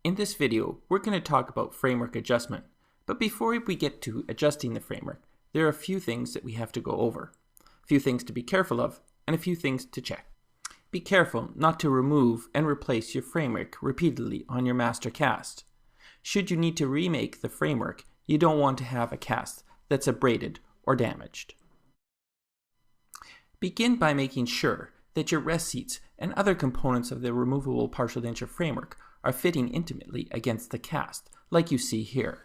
In this video, we're going to talk about framework adjustment, but before we get to adjusting the framework, there are a few things that we have to go over. A few things to be careful of, and a few things to check. Be careful not to remove and replace your framework repeatedly on your master cast. Should you need to remake the framework, you don't want to have a cast that's abraded or damaged. Begin by making sure that your rest seats and other components of the removable partial denture framework are fitting intimately against the cast, like you see here.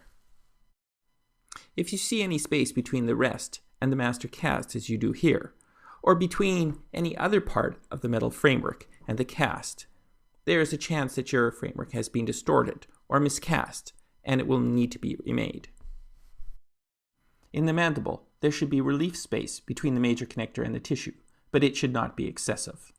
If you see any space between the rest and the master cast as you do here, or between any other part of the metal framework and the cast, there is a chance that your framework has been distorted or miscast, and it will need to be remade. In the mandible, there should be relief space between the major connector and the tissue, but it should not be excessive.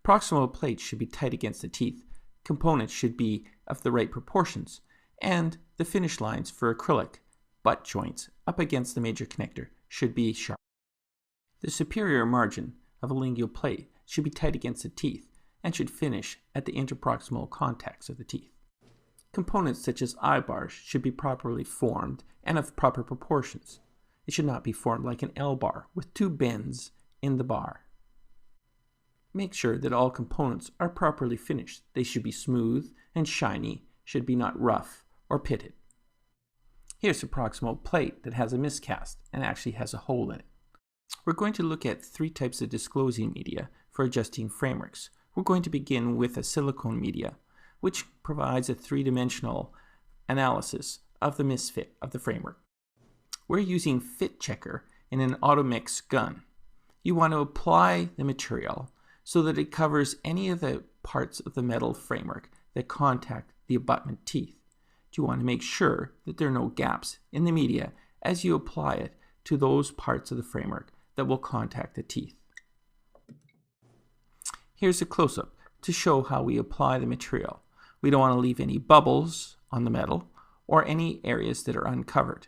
Proximal plates should be tight against the teeth, components should be of the right proportions, and the finish lines for acrylic butt joints up against the major connector should be sharp. The superior margin of a lingual plate should be tight against the teeth and should finish at the interproximal contacts of the teeth. Components such as eye bars should be properly formed and of proper proportions. It should not be formed like an L bar with two bends in the bar. Make sure that all components are properly finished. They should be smooth and shiny, should be not rough or pitted. Here's a proximal plate that has a miscast and actually has a hole in it. We're going to look at three types of disclosing media for adjusting frameworks. We're going to begin with a silicone media, which provides a three-dimensional analysis of the misfit of the framework. We're using Fit Checker in an auto-mix gun. You want to apply the material so that it covers any of the parts of the metal framework that contact the abutment teeth. You want to make sure that there are no gaps in the media as you apply it to those parts of the framework that will contact the teeth. Here's a close-up to show how we apply the material. We don't want to leave any bubbles on the metal or any areas that are uncovered.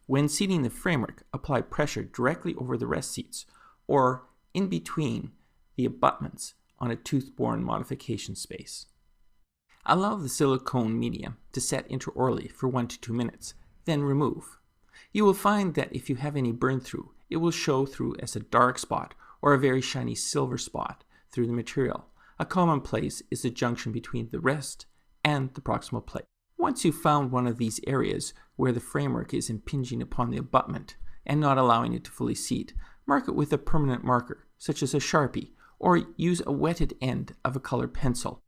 When seating the framework, apply pressure directly over the rest seats or in between the abutments on a tooth-borne modification space. Allow the silicone medium to set intraorally for 1 to 2 minutes, then remove. You will find that if you have any burn through, it will show through as a dark spot or a very shiny silver spot through the material. A common place is the junction between the rest and the proximal plate. Once you've found one of these areas where the framework is impinging upon the abutment and not allowing it to fully seat, mark it with a permanent marker, such as a Sharpie, or use a wetted end of a colored pencil.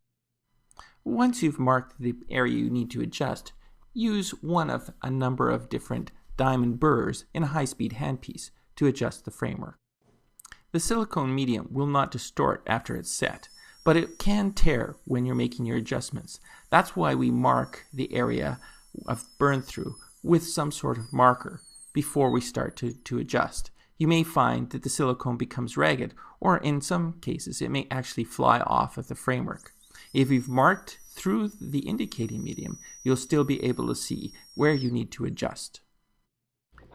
Once you've marked the area you need to adjust, use one of a number of different diamond burrs in a high-speed handpiece to adjust the framework. The silicone medium will not distort after it's set, but it can tear when you're making your adjustments. That's why we mark the area of burn through with some sort of marker before we start to adjust. You may find that the silicone becomes ragged, or in some cases it may actually fly off of the framework. If you've marked through the indicating medium, you'll still be able to see where you need to adjust.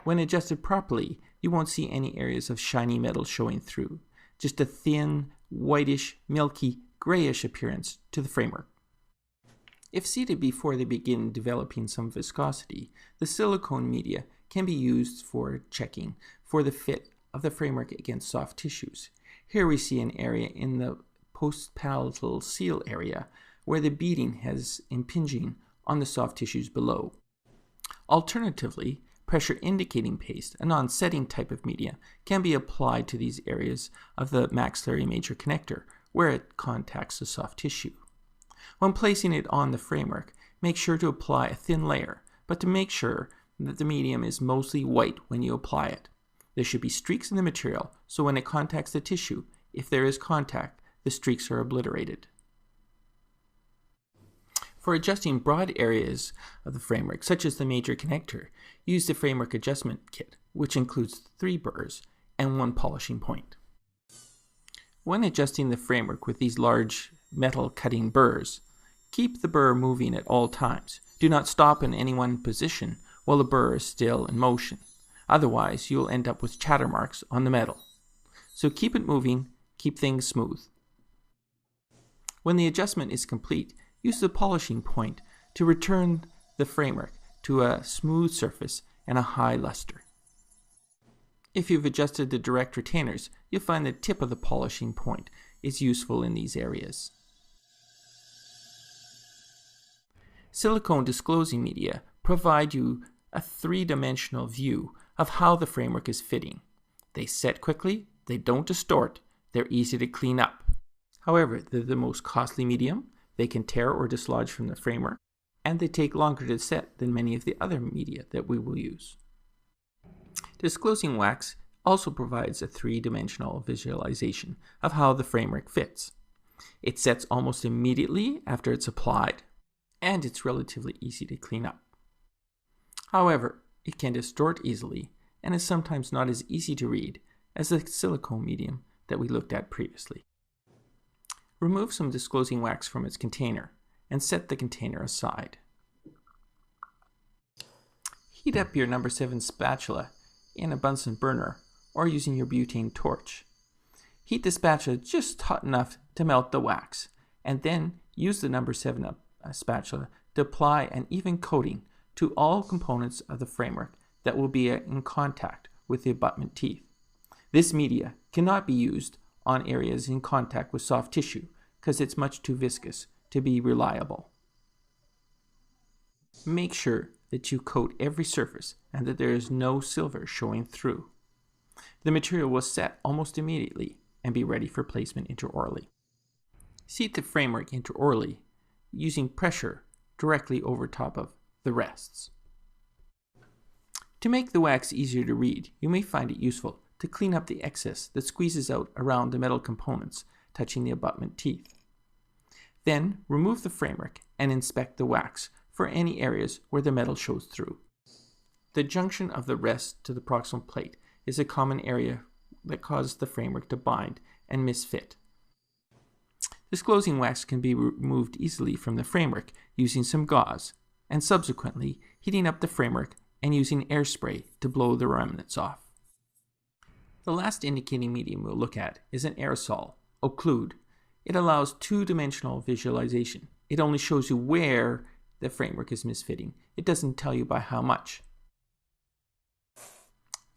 When adjusted properly, you won't see any areas of shiny metal showing through, just a thin, whitish, milky, grayish appearance to the framework. If seated before they begin developing some viscosity, the silicone media can be used for checking for the fit of the framework against soft tissues. Here we see an area in the postpalatal seal area where the beading has impinging on the soft tissues below. Alternatively, pressure indicating paste, a non-setting type of media, can be applied to these areas of the maxillary major connector where it contacts the soft tissue. When placing it on the framework, make sure to apply a thin layer, but to make sure that the medium is mostly white when you apply it. There should be streaks in the material, so when it contacts the tissue, if there is contact, the streaks are obliterated. For adjusting broad areas of the framework, such as the major connector, use the framework adjustment kit, which includes 3 burrs and 1 polishing point. When adjusting the framework with these large metal cutting burrs, keep the burr moving at all times. Do not stop in any one position while the burr is still in motion. Otherwise, you'll end up with chatter marks on the metal. So keep it moving, keep things smooth. When the adjustment is complete, use the polishing point to return the framework to a smooth surface and a high luster. If you've adjusted the direct retainers, you'll find the tip of the polishing point is useful in these areas. Silicone disclosing media provide you a three-dimensional view of how the framework is fitting. They set quickly, they don't distort, they're easy to clean up. However, they're the most costly medium, they can tear or dislodge from the framework, and they take longer to set than many of the other media that we will use. Disclosing wax also provides a three-dimensional visualization of how the framework fits. It sets almost immediately after it's applied, and it's relatively easy to clean up. However, it can distort easily and is sometimes not as easy to read as the silicone medium that we looked at previously. Remove some disclosing wax from its container and set the container aside. Heat up your number 7 spatula in a Bunsen burner or using your butane torch. Heat the spatula just hot enough to melt the wax, and then use the number 7 spatula to apply an even coating to all components of the framework that will be in contact with the abutment teeth. This media cannot be used on areas in contact with soft tissue because it's much too viscous to be reliable. Make sure that you coat every surface and that there is no silver showing through. The material will set almost immediately and be ready for placement intraorally. Seat the framework intraorally using pressure directly over top of the rests. To make the wax easier to read, you may find it useful to clean up the excess that squeezes out around the metal components touching the abutment teeth. Then remove the framework and inspect the wax for any areas where the metal shows through. The junction of the rest to the proximal plate is a common area that causes the framework to bind and misfit. Disclosing wax can be removed easily from the framework using some gauze, and subsequently heating up the framework and using air spray to blow the remnants off. The last indicating medium we'll look at is an aerosol, occlude. It allows two-dimensional visualization. It only shows you where the framework is misfitting. It doesn't tell you by how much.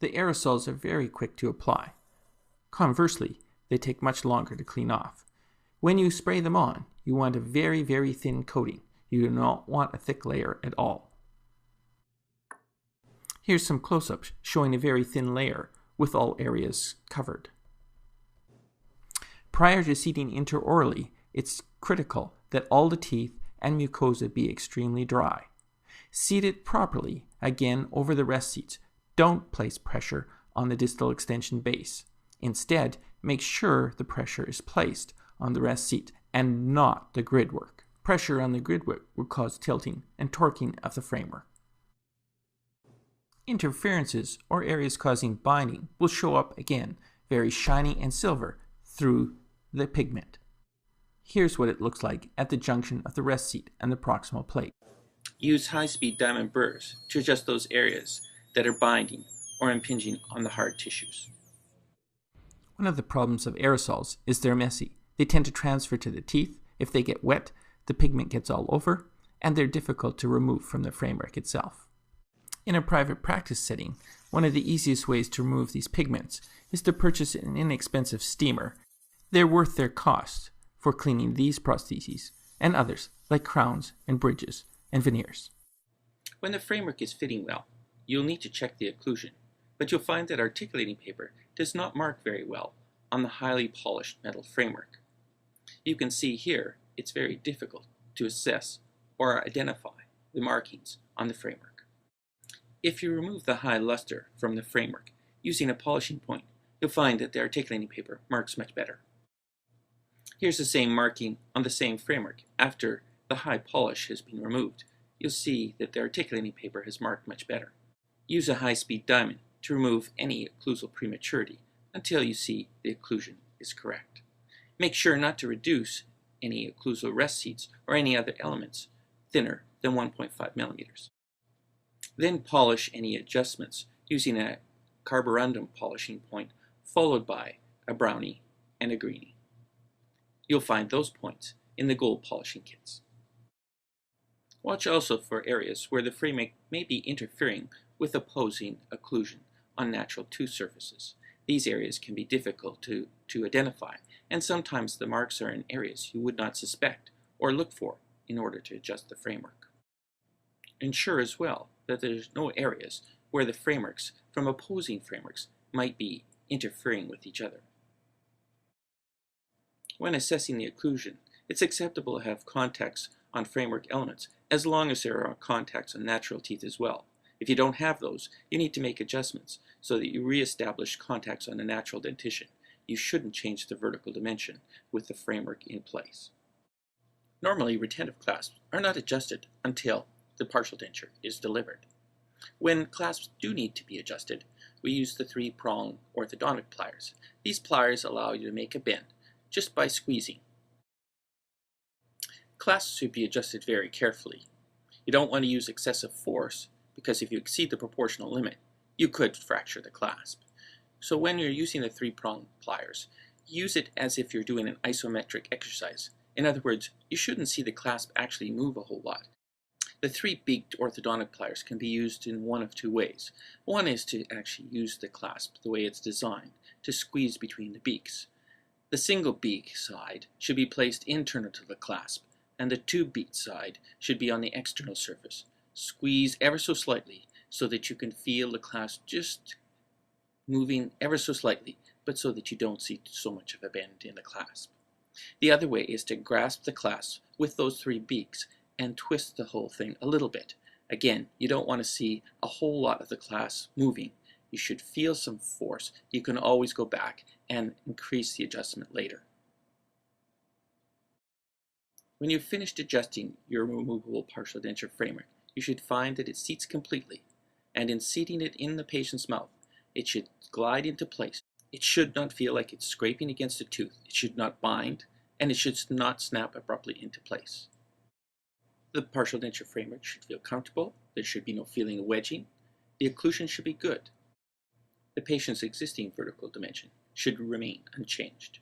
The aerosols are very quick to apply. Conversely, they take much longer to clean off. When you spray them on, you want a very, very thin coating. You do not want a thick layer at all. Here's some close-ups showing a very thin layer with all areas covered. Prior to seating intraorally, it's critical that all the teeth and mucosa be extremely dry. Seat it properly, again over the rest seats. Don't place pressure on the distal extension base. Instead, make sure the pressure is placed on the rest seat and not the grid work. Pressure on the grid work will cause tilting and torquing of the framework. Interferences or areas causing binding will show up again, very shiny and silver through the pigment. Here's what it looks like at the junction of the rest seat and the proximal plate. Use high-speed diamond burrs to adjust those areas that are binding or impinging on the hard tissues. One of the problems of aerosols is they're messy. They tend to transfer to the teeth. If they get wet, the pigment gets all over, and they're difficult to remove from the framework itself. In a private practice setting, one of the easiest ways to remove these pigments is to purchase an inexpensive steamer. They're worth their cost for cleaning these prostheses and others like crowns and bridges and veneers. When the framework is fitting well, you'll need to check the occlusion, but you'll find that articulating paper does not mark very well on the highly polished metal framework. You can see here it's very difficult to assess or identify the markings on the framework. If you remove the high luster from the framework using a polishing point, you'll find that the articulating paper marks much better. Here's the same marking on the same framework. After the high polish has been removed, you'll see that the articulating paper has marked much better. Use a high-speed diamond to remove any occlusal prematurity until you see the occlusion is correct. Make sure not to reduce any occlusal rest seats or any other elements thinner than 1.5 millimeters. Then polish any adjustments using a carborundum polishing point followed by a brownie and a greenie. You'll find those points in the gold polishing kits. Watch also for areas where the framework may be interfering with opposing occlusion on natural tooth surfaces. These areas can be difficult to identify, and sometimes the marks are in areas you would not suspect or look for in order to adjust the framework. Ensure as well that there are no areas where the frameworks from opposing frameworks might be interfering with each other. When assessing the occlusion, it's acceptable to have contacts on framework elements as long as there are contacts on natural teeth as well. If you don't have those, you need to make adjustments so that you re-establish contacts on the natural dentition. You shouldn't change the vertical dimension with the framework in place. Normally, retentive clasps are not adjusted until the partial denture is delivered. When clasps do need to be adjusted, we use the 3-prong orthodontic pliers. These pliers allow you to make a bend just by squeezing. Clasps should be adjusted very carefully. You don't want to use excessive force because if you exceed the proportional limit, you could fracture the clasp. So when you're using the 3-prong pliers, use it as if you're doing an isometric exercise. In other words, you shouldn't see the clasp actually move a whole lot. The 3-beaked orthodontic pliers can be used in one of two ways. One is to actually use the clasp the way it's designed, to squeeze between the beaks. The single beak side should be placed internal to the clasp, and the 2-beaked side should be on the external surface. Squeeze ever so slightly so that you can feel the clasp just moving ever so slightly, but so that you don't see so much of a bend in the clasp. The other way is to grasp the clasp with those 3 beaks and twist the whole thing a little bit. Again, you don't want to see a whole lot of the clasp moving. You should feel some force. You can always go back and increase the adjustment later. When you've finished adjusting your removable partial denture framework, you should find that it seats completely, and in seating it in the patient's mouth, it should glide into place. It should not feel like it's scraping against a tooth. It should not bind, and it should not snap abruptly into place. The partial denture framework should feel comfortable. There should be no feeling of wedging. The occlusion should be good. The patient's existing vertical dimension should remain unchanged.